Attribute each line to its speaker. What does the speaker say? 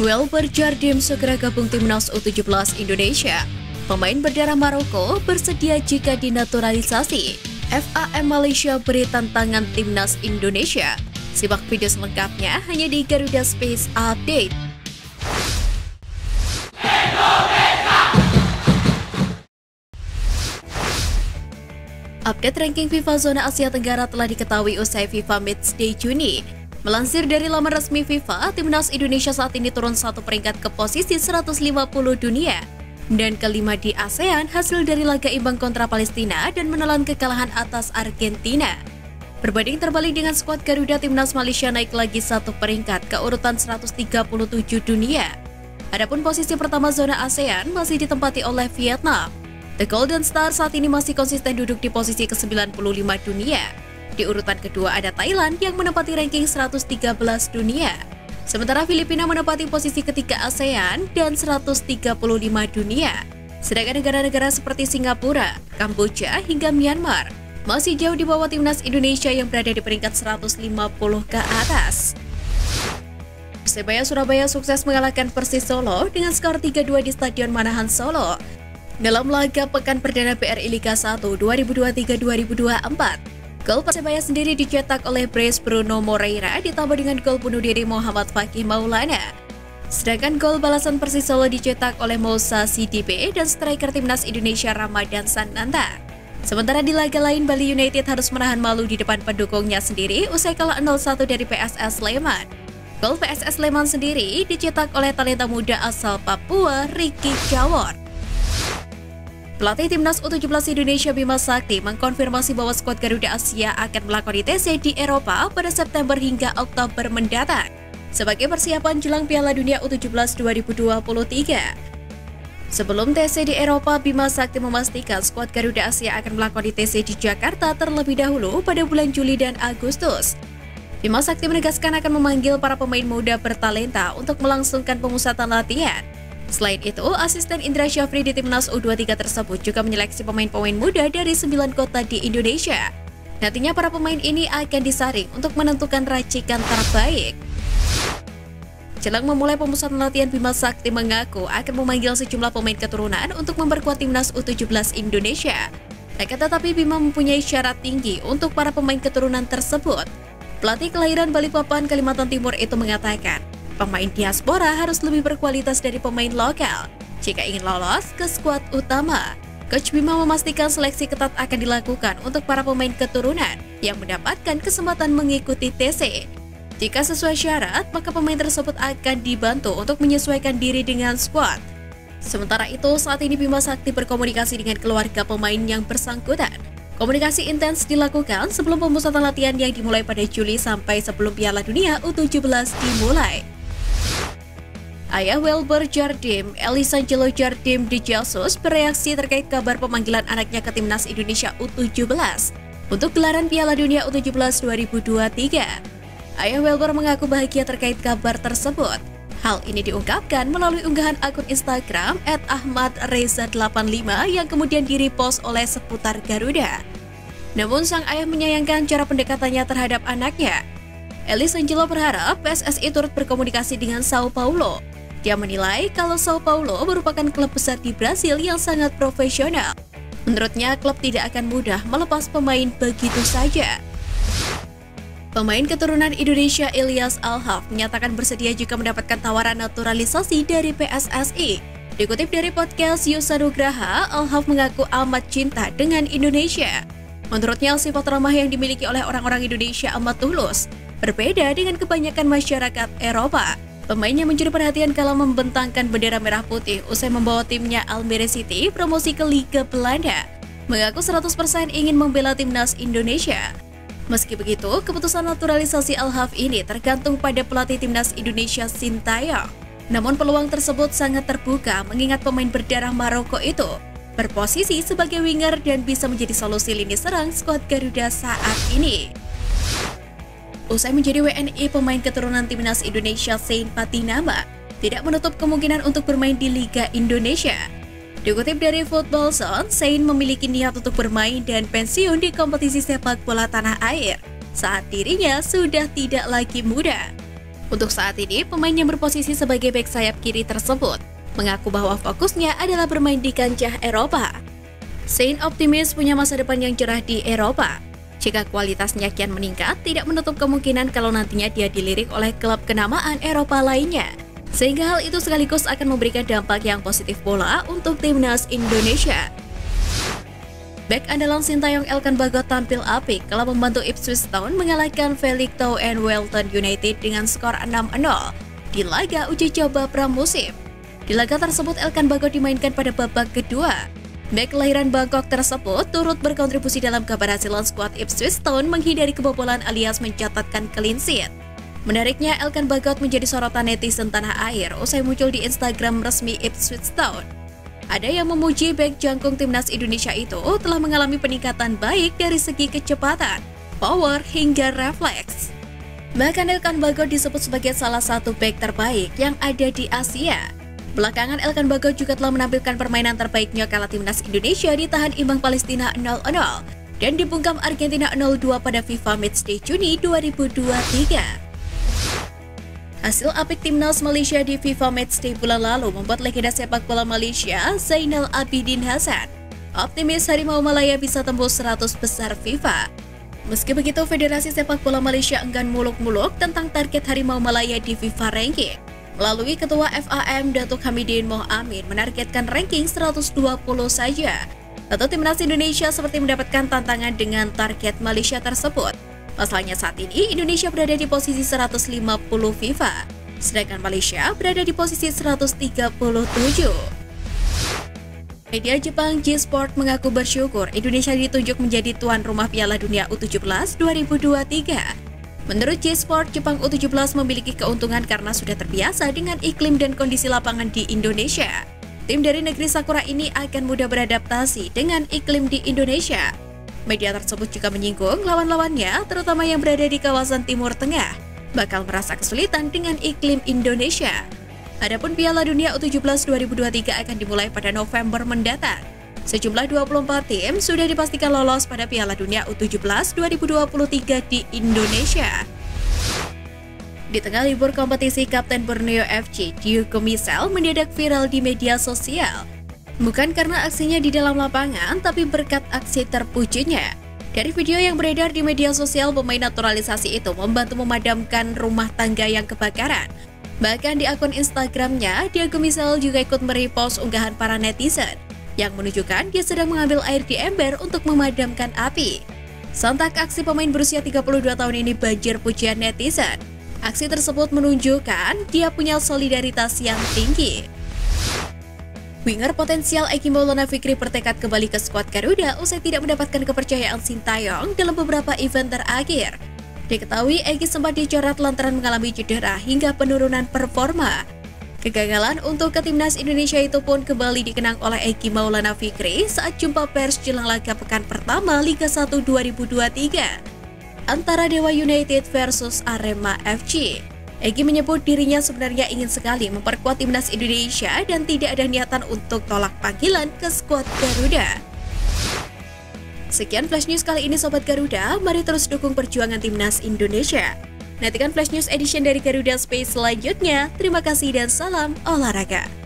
Speaker 1: Welber Jardim segera gabung timnas U17 Indonesia. Pemain berdarah Maroko bersedia jika dinaturalisasi. FAM Malaysia beri tantangan timnas Indonesia. Simak video selengkapnya hanya di Garuda Space Update. Update ranking FIFA Zona Asia Tenggara telah diketahui usai FIFA Matchday Juni. Melansir dari laman resmi FIFA, timnas Indonesia saat ini turun satu peringkat ke posisi 150 dunia dan kelima di ASEAN hasil dari laga imbang kontra Palestina dan menelan kekalahan atas Argentina. Berbanding terbalik dengan skuad Garuda, timnas Malaysia naik lagi satu peringkat ke urutan 137 dunia. Adapun posisi pertama zona ASEAN masih ditempati oleh Vietnam. The Golden Star saat ini masih konsisten duduk di posisi ke-95 dunia. Di urutan kedua ada Thailand yang menempati ranking 113 dunia. Sementara Filipina menempati posisi ketiga ASEAN dan 135 dunia. Sedangkan negara-negara seperti Singapura, Kamboja hingga Myanmar masih jauh di bawah timnas Indonesia yang berada di peringkat 150 ke atas. Persebaya Surabaya sukses mengalahkan Persis Solo dengan skor 3-2 di Stadion Manahan Solo dalam laga pekan perdana BRI Liga 1 2023-2024. Gol Persebaya sendiri dicetak oleh Brace Bruno Moreira ditambah dengan gol bunuh diri Muhammad Fakih Maulana. Sedangkan gol balasan Persis Solo dicetak oleh Moussa Sidibe dan striker timnas Indonesia Ramadan Sananta. Sementara di laga lain, Bali United harus menahan malu di depan pendukungnya sendiri usai kalah 0-1 dari PSS Sleman. Gol PSS Sleman sendiri dicetak oleh talenta muda asal Papua, Ricky Jawor. Pelatih timnas U17 Indonesia Bima Sakti mengkonfirmasi bahwa skuad Garuda Asia akan melakoni TC di Eropa pada September hingga Oktober mendatang sebagai persiapan jelang Piala Dunia U17 2023. Sebelum TC di Eropa, Bima Sakti memastikan skuad Garuda Asia akan melakoni TC di Jakarta terlebih dahulu pada bulan Juli dan Agustus. Bima Sakti menegaskan akan memanggil para pemain muda bertalenta untuk melangsungkan pemusatan latihan. Selain itu, asisten Indra Syafri di timnas U23 tersebut juga menyeleksi pemain-pemain muda dari 9 kota di Indonesia. Nantinya para pemain ini akan disaring untuk menentukan racikan terbaik. Jelang memulai pemusatan latihan, Bima Sakti mengaku akan memanggil sejumlah pemain keturunan untuk memperkuat timnas U17 Indonesia. Akan tetapi Bima mempunyai syarat tinggi untuk para pemain keturunan tersebut. Pelatih kelahiran Balikpapan, Kalimantan Timur itu mengatakan, pemain diaspora harus lebih berkualitas dari pemain lokal jika ingin lolos ke skuad utama. Coach Bima memastikan seleksi ketat akan dilakukan untuk para pemain keturunan yang mendapatkan kesempatan mengikuti TC. Jika sesuai syarat, maka pemain tersebut akan dibantu untuk menyesuaikan diri dengan skuad. Sementara itu, saat ini Bima Sakti berkomunikasi dengan keluarga pemain yang bersangkutan. Komunikasi intens dilakukan sebelum pemusatan latihan yang dimulai pada Juli sampai sebelum Piala Dunia U17 dimulai. Ayah Welber Jardim, Elisangelo Jardim de Jesus, bereaksi terkait kabar pemanggilan anaknya ke timnas Indonesia U17 untuk gelaran Piala Dunia U17 2023. Ayah Welber mengaku bahagia terkait kabar tersebut. Hal ini diungkapkan melalui unggahan akun Instagram @ahmadreza85 yang kemudian direpost oleh seputar Garuda. Namun sang ayah menyayangkan cara pendekatannya terhadap anaknya. Elisangelo berharap PSSI turut berkomunikasi dengan Sao Paulo. Dia menilai kalau Sao Paulo merupakan klub besar di Brasil yang sangat profesional. Menurutnya, klub tidak akan mudah melepas pemain begitu saja. Pemain keturunan Indonesia Ilyas Alhaf menyatakan bersedia jika mendapatkan tawaran naturalisasi dari PSSI. Dikutip dari podcast Yusa Nugraha, Alhaf mengaku amat cinta dengan Indonesia. Menurutnya, sifat ramah yang dimiliki oleh orang-orang Indonesia amat tulus, berbeda dengan kebanyakan masyarakat Eropa. Pemainnya mencuri perhatian kala membentangkan bendera merah putih usai membawa timnya Almere City promosi ke Liga Belanda. Mengaku 100% ingin membela timnas Indonesia. Meski begitu, keputusan naturalisasi Alhaf ini tergantung pada pelatih timnas Indonesia Sintayong. Namun peluang tersebut sangat terbuka mengingat pemain berdarah Maroko itu berposisi sebagai winger dan bisa menjadi solusi lini serang skuad Garuda saat ini. Usai menjadi WNI, pemain keturunan timnas Indonesia Zain Patinama tidak menutup kemungkinan untuk bermain di Liga Indonesia. Dikutip dari Football Zone, Zain memiliki niat untuk bermain dan pensiun di kompetisi sepak bola tanah air saat dirinya sudah tidak lagi muda. Untuk saat ini, pemain yang berposisi sebagai bek sayap kiri tersebut mengaku bahwa fokusnya adalah bermain di kancah Eropa. Saint optimis punya masa depan yang cerah di Eropa. Jika kualitasnya kian meningkat, tidak menutup kemungkinan kalau nantinya dia dilirik oleh klub kenamaan Eropa lainnya. Sehingga hal itu sekaligus akan memberikan dampak yang positif pula untuk timnas Indonesia. Bek andalan Sintayong Elkan Bagot tampil apik kala membantu Ipswich Town mengalahkan Felix Town and Welton United dengan skor 6-0 di laga uji coba pramusim. Di laga tersebut Elkan Bagot dimainkan pada babak kedua. Bek kelahiran Bangkok tersebut turut berkontribusi dalam keberhasilan skuad Ipswich Town menghindari kebobolan alias mencatatkan clean sheet. Menariknya, Elkan Bagot menjadi sorotan netizen tanah air usai muncul di Instagram resmi Ipswich Town. Ada yang memuji bek jangkung timnas Indonesia itu telah mengalami peningkatan baik dari segi kecepatan, power, hingga refleks. Bahkan Elkan Bagot disebut sebagai salah satu bek terbaik yang ada di Asia. Belakangan Elkan Bagot juga telah menampilkan permainan terbaiknya kala timnas Indonesia ditahan imbang Palestina 0-0 dan dibungkam Argentina 0-2 pada FIFA Matchday Juni 2023. Hasil apik timnas Malaysia di FIFA Matchday bulan lalu membuat legenda sepak bola Malaysia, Zainal Abidin Hasan, optimis Harimau Malaya bisa tembus 100 besar FIFA. Meski begitu, Federasi Sepak Bola Malaysia enggan muluk-muluk tentang target Harimau Malaya di FIFA Ranking. Melalui Ketua FAM Datuk Hamidin Moh Amin menargetkan ranking 120 saja. Tentu timnas Indonesia seperti mendapatkan tantangan dengan target Malaysia tersebut. Pasalnya saat ini Indonesia berada di posisi 150 FIFA, sedangkan Malaysia berada di posisi 137. Media Jepang J-Sport mengaku bersyukur Indonesia ditunjuk menjadi tuan rumah Piala Dunia U17 2023. Menurut J-Sport, Jepang U17 memiliki keuntungan karena sudah terbiasa dengan iklim dan kondisi lapangan di Indonesia. Tim dari negeri Sakura ini akan mudah beradaptasi dengan iklim di Indonesia. Media tersebut juga menyinggung lawan-lawannya, terutama yang berada di kawasan Timur Tengah, bakal merasa kesulitan dengan iklim Indonesia. Adapun Piala Dunia U17 2023 akan dimulai pada November mendatang. Sejumlah 24 tim sudah dipastikan lolos pada Piala Dunia U17 2023 di Indonesia. Di tengah libur kompetisi, Kapten Borneo FC, Diogo Misel, mendadak viral di media sosial. Bukan karena aksinya di dalam lapangan, tapi berkat aksi terpujinya. Dari video yang beredar di media sosial, pemain naturalisasi itu membantu memadamkan rumah tangga yang kebakaran. Bahkan di akun Instagramnya, Diogo Misel juga ikut merepost unggahan para netizen yang menunjukkan dia sedang mengambil air di ember untuk memadamkan api. Sontak aksi pemain berusia 32 tahun ini banjir pujian netizen. Aksi tersebut menunjukkan dia punya solidaritas yang tinggi. Winger potensial Egy Maulana Fikri bertekad kembali ke skuad Garuda usai tidak mendapatkan kepercayaan Sintayong dalam beberapa event terakhir. Diketahui Egy sempat dicoret lantaran mengalami cedera hingga penurunan performa. Kegagalan untuk ke timnas Indonesia itu pun kembali dikenang oleh Egy Maulana Fikri saat jumpa pers jelang laga pekan pertama Liga 1 2023 antara Dewa United versus Arema FC. Egy menyebut dirinya sebenarnya ingin sekali memperkuat timnas Indonesia dan tidak ada niatan untuk tolak panggilan ke skuad Garuda. Sekian Flash News kali ini Sobat Garuda, mari terus dukung perjuangan timnas Indonesia. Nantikan Flash News Edition dari Garuda Space selanjutnya. Terima kasih dan salam olahraga.